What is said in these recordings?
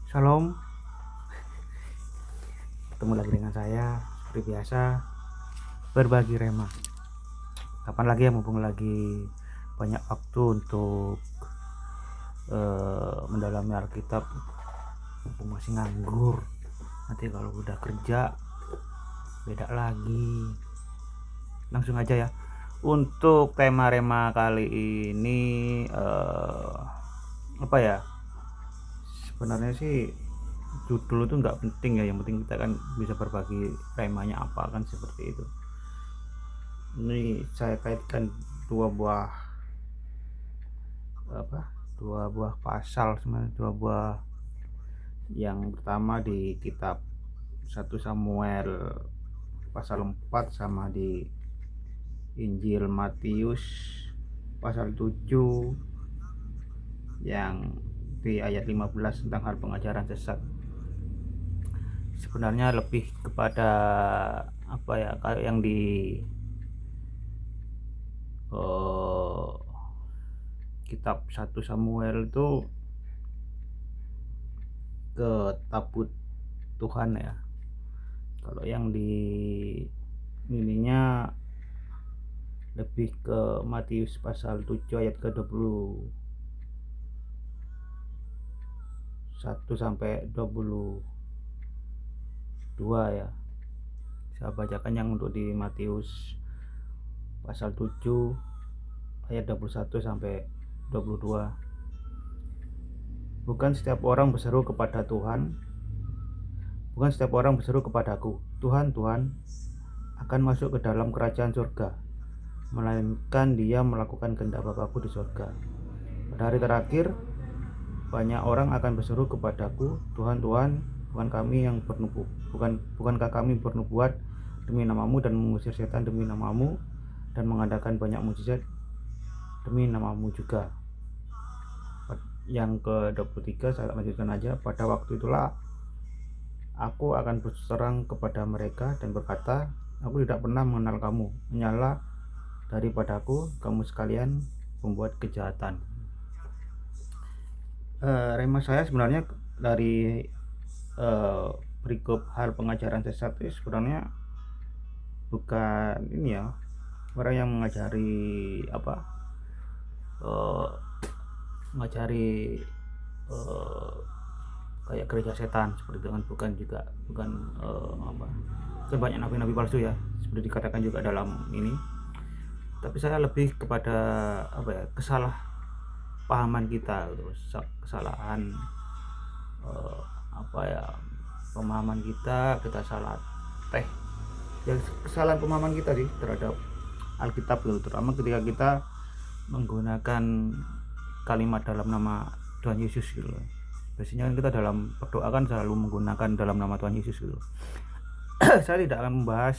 Shalom, ketemu lagi dengan saya seperti biasa berbagi rema. Kapan lagi ya, mumpung lagi banyak waktu untuk mendalami Alkitab, mumpung masih nganggur. Nanti kalau udah kerja beda lagi. Langsung aja ya. Untuk tema rema kali ini apa ya? Sebenarnya sih judul itu nggak penting ya, yang penting kita kan bisa berbagi temanya apa, kan seperti itu. Ini saya kaitkan dua buah pasal, sebenarnya dua buah. Yang pertama di kitab 1 Samuel pasal 4 sama di Injil Matius pasal 7 yang di ayat 15 tentang hal pengajaran sesat. Sebenarnya lebih kepada apa ya, kayak yang di kitab 1 Samuel itu ke tabut Tuhan ya. Kalau yang di ininya lebih ke Matius pasal 7 ayat ke 21 sampai 22 ya. Saya bacakan yang untuk di Matius pasal 7 ayat 21 sampai 22. Bukan setiap orang berseru kepada Tuhan, bukan setiap orang berseru kepadaku, Tuhan, Tuhan, akan masuk ke dalam kerajaan surga, melainkan dia melakukan kehendak Bapa-Ku di surga. Pada hari terakhir, banyak orang akan berseru kepadaku, Tuhan, Tuhan, bukankah kami bernubuat demi namamu dan mengusir setan demi namamu dan mengadakan banyak mukjizat demi namamu juga. Yang ke-23 saya lanjutkan aja. Pada waktu itulah aku akan berserang kepada mereka dan berkata, aku tidak pernah mengenal kamu, menyala daripadaku kamu sekalian pembuat kejahatan. Rema saya sebenarnya dari berikut hal pengajaran sesat itu sebenarnya bukan ini ya, orang yang mengajari kayak gereja setan seperti itu kan, bukan banyak nabi-nabi palsu ya, seperti dikatakan juga dalam ini. Tapi saya lebih kepada kesalahpahaman kita, kesalahan pemahaman kita salah kesalahan pemahaman kita sih terhadap Alkitab gitu, terutama ketika kita menggunakan kalimat dalam nama Tuhan Yesus gitu. Biasanya kita dalam berdoa kan selalu menggunakan dalam nama Tuhan Yesus gitu. Saya tidak akan membahas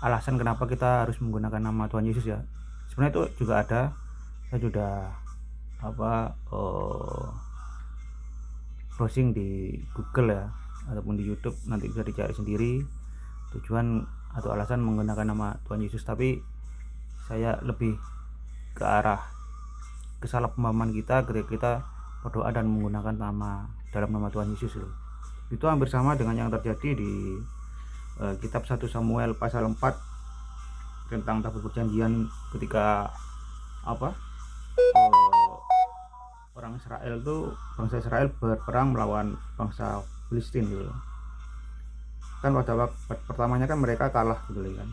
alasan kenapa kita harus menggunakan nama Tuhan Yesus ya. Sebenarnya itu juga ada, saya sudah browsing di Google ya, ataupun di YouTube, nanti bisa dicari sendiri tujuan atau alasan menggunakan nama Tuhan Yesus. Tapi saya lebih ke arah kesalahpahaman kita ketika kita berdoa dan menggunakan dalam nama Tuhan Yesus itu hampir sama dengan yang terjadi di kitab 1 Samuel pasal 4 tentang tabut perjanjian, ketika bangsa Israel berperang melawan bangsa Filistin gitu kan. Pada waktu pertamanya kan mereka kalah gitu kan,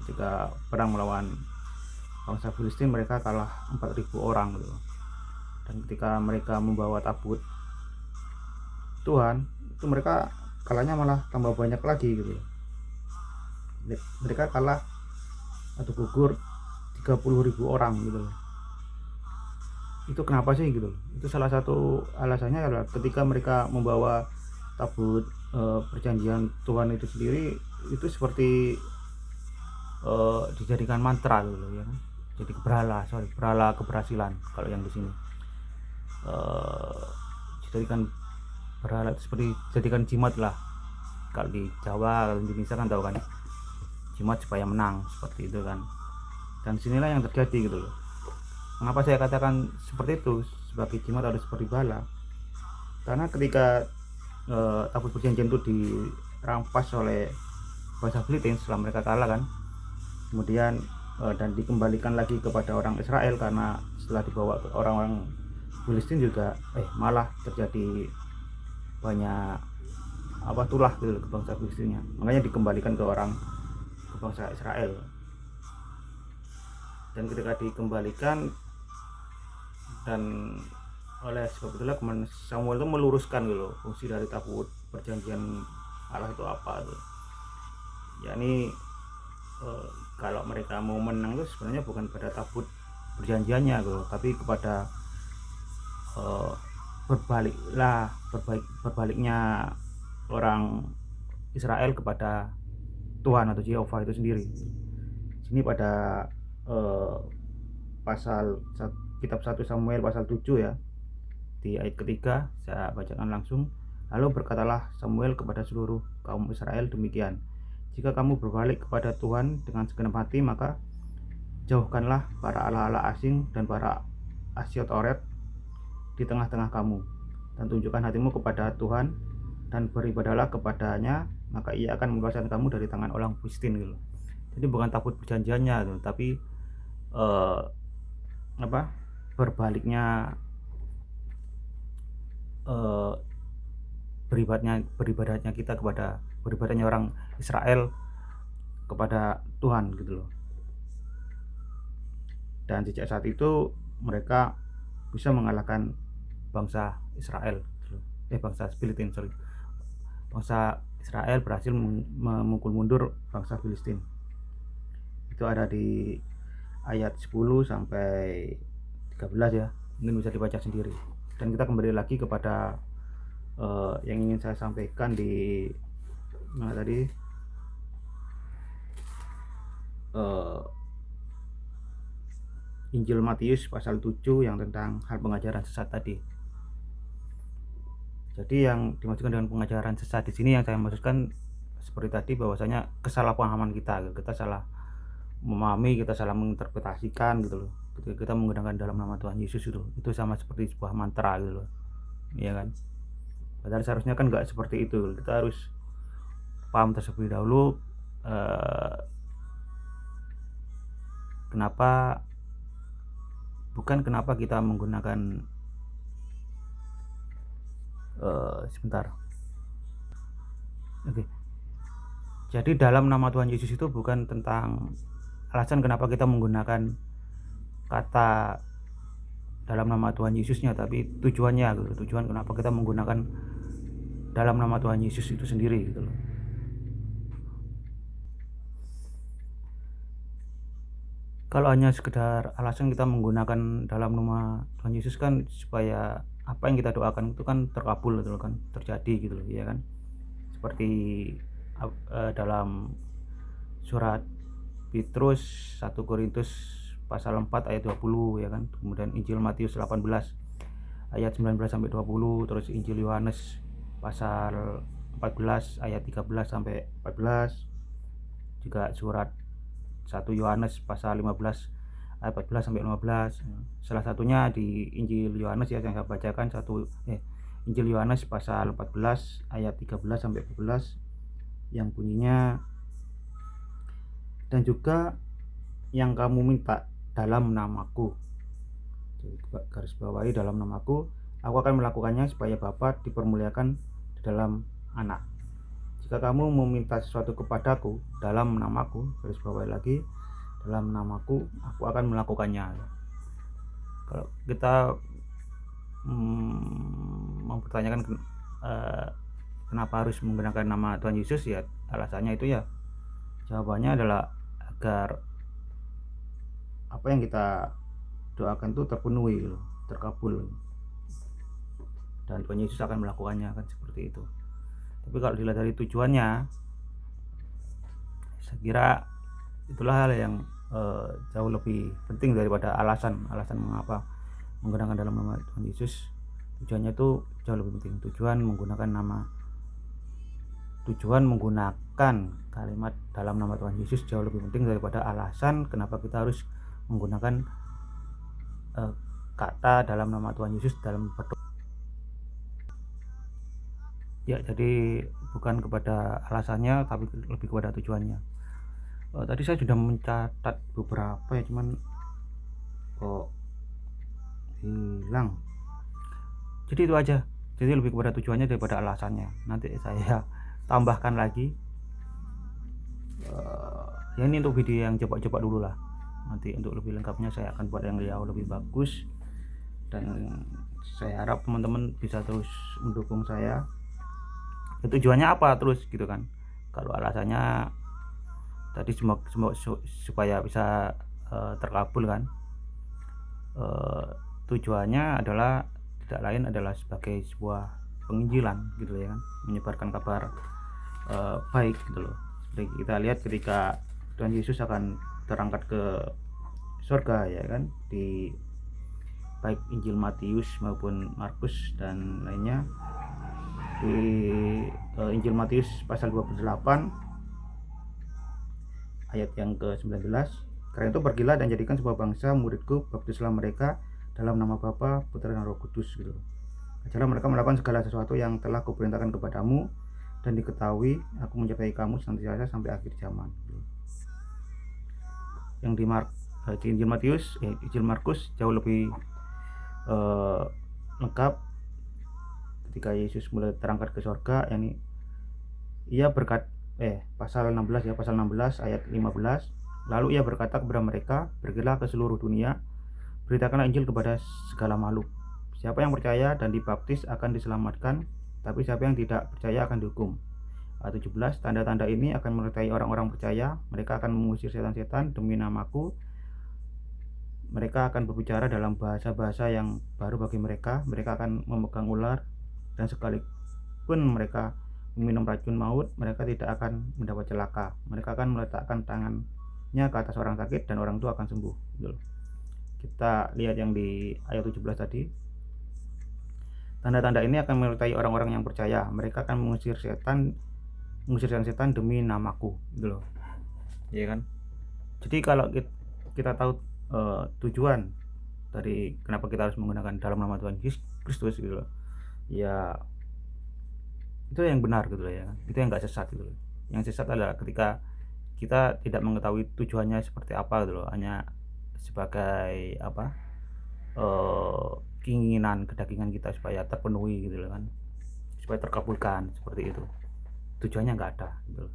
ketika perang melawan bangsa Filistin mereka kalah 4.000 orang gitu. Dan ketika mereka membawa tabut Tuhan, itu mereka kalahnya malah tambah banyak lagi gitu. Mereka kalah atau gugur 30.000 orang gitu. Itu kenapa sih gitu? Itu salah satu alasannya adalah ketika mereka membawa tabut perjanjian Tuhan itu sendiri, itu seperti dijadikan mantra gitu ya kan. Jadi berhala keberhasilan kalau yang di sini. Dijadikan berhala seperti jadikan jimat lah. Kalau di Jawa, kalau di Indonesia kan tahu kan, jimat supaya menang seperti itu kan. Dan sinilah yang terjadi gitu loh. Mengapa saya katakan seperti itu sebagai jimat atau seperti bala? Karena ketika tabut perjanjian itu dirampas oleh bangsa Filistin setelah mereka kalah kan, kemudian dan dikembalikan lagi kepada orang Israel, karena setelah dibawa ke orang-orang Filistin juga malah terjadi banyak tulah gitu ke bangsa Filistinnya, makanya dikembalikan ke bangsa Israel. Dan ketika dikembalikan, dan oleh sebab itulah kemudian Samuel itu meluruskan gitu fungsi dari tabut perjanjian Allah itu apa tuh, yakni kalau mereka mau menang itu sebenarnya bukan pada tabut perjanjiannya gitu, tapi kepada berbaliknya orang Israel kepada Tuhan atau Jehovah itu sendiri. Sini pada pasal kitab 1 Samuel pasal 7 ya, di ayat ketiga saya bacakan langsung. Lalu berkatalah Samuel kepada seluruh kaum Israel demikian, jika kamu berbalik kepada Tuhan dengan segenap hati, maka jauhkanlah para allah-allah asing dan para Asyot-oret di tengah-tengah kamu, dan tunjukkan hatimu kepada Tuhan dan beribadahlah kepadanya, maka ia akan membebaskan kamu dari tangan orang Filistin gitu. Jadi bukan tabut perjanjiannya gitu, tapi berbaliknya beribadatnya kita kepada beribadatnya orang Israel kepada Tuhan gitu loh. Dan sejak saat itu mereka bisa mengalahkan bangsa Israel gitu. Bangsa Filistin, bangsa Israel berhasil memukul mundur bangsa Filistin. Itu ada di ayat 10 sampai 13 ya, mungkin bisa dibaca sendiri. Dan kita kembali lagi kepada yang ingin saya sampaikan di mana tadi, Injil Matius pasal 7 yang tentang hal pengajaran sesat tadi. Jadi yang dimaksudkan dengan pengajaran sesat di sini yang saya maksudkan seperti tadi, bahwasanya kesalahpahaman kita salah memahami, kita salah menginterpretasikan gitu loh. Ketika kita menggunakan dalam nama Tuhan Yesus itu sama seperti sebuah mantra gitu loh, iya kan? Padahal seharusnya kan nggak seperti itu. Kita harus paham terlebih dahulu kenapa kita menggunakan sebentar. Oke. Jadi dalam nama Tuhan Yesus itu bukan tentang alasan kenapa kita menggunakan kata dalam nama Tuhan Yesusnya, tapi tujuannya gitu. Tujuan kenapa kita menggunakan dalam nama Tuhan Yesus itu sendiri gitu loh. Kalau hanya sekedar alasan kita menggunakan dalam nama Tuhan Yesus kan supaya apa yang kita doakan itu kan terkabul gitu loh, kan terjadi gitu loh, ya kan? Seperti dalam surat Petrus 1 Korintus pasal 4 ayat 20 ya kan. Kemudian Injil Matius 18 ayat 19 sampai 20, terus Injil Yohanes pasal 14 ayat 13 sampai 14, juga surat 1 Yohanes pasal 15 ayat 14 sampai 15. Salah satunya di Injil Yohanes ya yang saya bacakan, Injil Yohanes pasal 14 ayat 13 sampai 14 yang bunyinya, dan juga yang kamu minta dalam namaku, garis bawahi dalam namaku, aku akan melakukannya supaya Bapa dipermuliakan di dalam Anak. Jika kamu meminta sesuatu kepadaku dalam namaku, garis bawahi lagi dalam namaku, aku akan melakukannya. Kalau kita mempertanyakan kenapa harus menggunakan nama Tuhan Yesus, ya alasannya itu ya, jawabannya adalah agar apa yang kita doakan itu terpenuhi, terkabul, dan Tuhan Yesus akan melakukannya, kan seperti itu. Tapi kalau dilihat dari tujuannya, saya kira itulah hal yang jauh lebih penting daripada alasan mengapa menggunakan dalam nama Tuhan Yesus. Tujuannya itu jauh lebih penting. Tujuan menggunakan kalimat dalam nama Tuhan Yesus jauh lebih penting daripada alasan kenapa kita harus menggunakan kata dalam nama Tuhan Yesus dalam berdoa. Ya, jadi bukan kepada alasannya tapi lebih kepada tujuannya. Tadi saya sudah mencatat beberapa ya, cuman kok hilang. Jadi itu aja. Jadi lebih kepada tujuannya daripada alasannya. Nanti saya tambahkan lagi. Ya ini untuk video yang coba-coba dulu lah. Nanti untuk lebih lengkapnya saya akan buat yang jauh lebih bagus. Dan saya harap teman-teman bisa terus mendukung saya. Tujuannya apa terus gitu kan? Kalau alasannya tadi semua supaya bisa terkabul kan. Tujuannya adalah tidak lain adalah sebagai sebuah penginjilan gitu ya kan, menyebarkan kabar baik gitu loh. Seperti kita lihat ketika Tuhan Yesus akan terangkat ke surga ya kan, di baik Injil Matius maupun Markus dan lainnya. Di Injil Matius pasal 28 ayat yang ke-19, karena itu pergilah dan jadikan sebuah bangsa muridku, baptislah mereka dalam nama Bapa, Putra dan Roh Kudus gitu. Ajarlah mereka melakukan segala sesuatu yang telah kuperintahkan kepadamu, dan diketahui aku menyertai kamu senantiasa sampai akhir zaman gitu. Yang di Injil Matius, Injil Markus jauh lebih lengkap. Ketika Yesus mulai terangkat ke surga, yakni ia pasal 16 ya, pasal 16 ayat 15. Lalu ia berkata kepada mereka, pergilah ke seluruh dunia, beritakanlah Injil kepada segala makhluk. Siapa yang percaya dan dibaptis akan diselamatkan, tapi siapa yang tidak percaya akan dihukum. Ayat 17, tanda-tanda ini akan menyertai orang-orang percaya, mereka akan mengusir setan-setan demi namaku. Mereka akan berbicara dalam bahasa-bahasa yang baru bagi mereka, mereka akan memegang ular, dan sekalipun mereka meminum racun maut, mereka tidak akan mendapat celaka. Mereka akan meletakkan tangannya ke atas orang sakit dan orang itu akan sembuh. Kita lihat yang di ayat 17 tadi. Tanda-tanda ini akan menyertai orang-orang yang percaya. Mereka akan mengusir setan demi namaku, gitu loh. Ya kan? Jadi kalau kita tahu tujuan dari kenapa kita harus menggunakan dalam nama Tuhan Yesus Kristus gitu loh. Ya itu yang benar gitu loh ya. Itu yang enggak sesat gitu loh. Yang sesat adalah ketika kita tidak mengetahui tujuannya seperti apa gitu loh, hanya sebagai keinginan kedagingan kita supaya terpenuhi gitu loh kan, supaya terkabulkan, seperti itu. Tujuannya enggak ada gitu loh.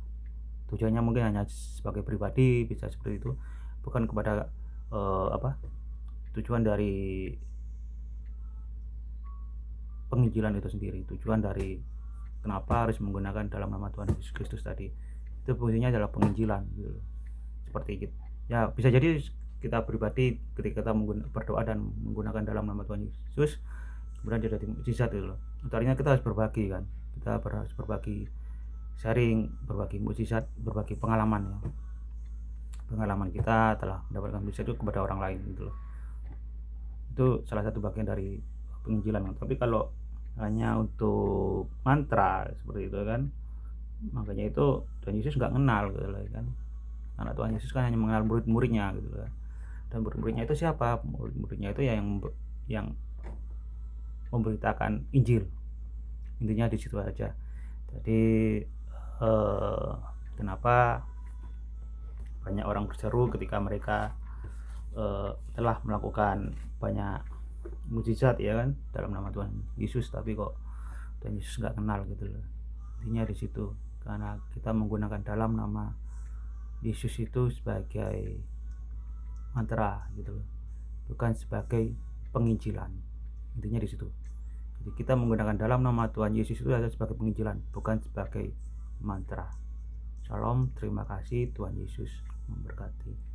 Tujuannya mungkin hanya sebagai pribadi, bisa seperti itu, bukan kepada tujuan dari penginjilan itu sendiri. Tujuan dari kenapa harus menggunakan dalam nama Tuhan Yesus Kristus tadi, itu fungsinya adalah penginjilan gitu. Seperti itu ya. Bisa jadi kita pribadi ketika kita berdoa dan menggunakan dalam nama Tuhan Yesus, kemudian jadi mukjizat gitu loh. Artinya kita harus berbagi kan, kita harus berbagi, sharing, berbagi mukjizat, berbagi pengalaman ya. Pengalaman kita telah mendapatkan mukjizat itu kepada orang lain gitu loh. Itu salah satu bagian dari penginjilan. Tapi kalau hanya untuk mantra seperti itu kan, makanya itu Tuhan Yesus nggak kenal gitu loh kan. Anak Tuhan Yesus kan hanya mengenal murid-muridnya gitu loh. Dan murid-muridnya itu siapa? Murid-muridnya itu yang memberitakan Injil. Intinya di situ aja. Jadi kenapa banyak orang berseru ketika mereka telah melakukan banyak mukjizat ya kan dalam nama Tuhan Yesus, tapi kok Tuhan Yesus nggak kenal gitu loh. Intinya di situ, karena kita menggunakan dalam nama Yesus itu sebagai mantra gitu loh, bukan sebagai penginjilan. Intinya di situ. Jadi kita menggunakan dalam nama Tuhan Yesus itu adalah sebagai penginjilan, bukan sebagai mantra. Shalom, terima kasih, Tuhan Yesus memberkati.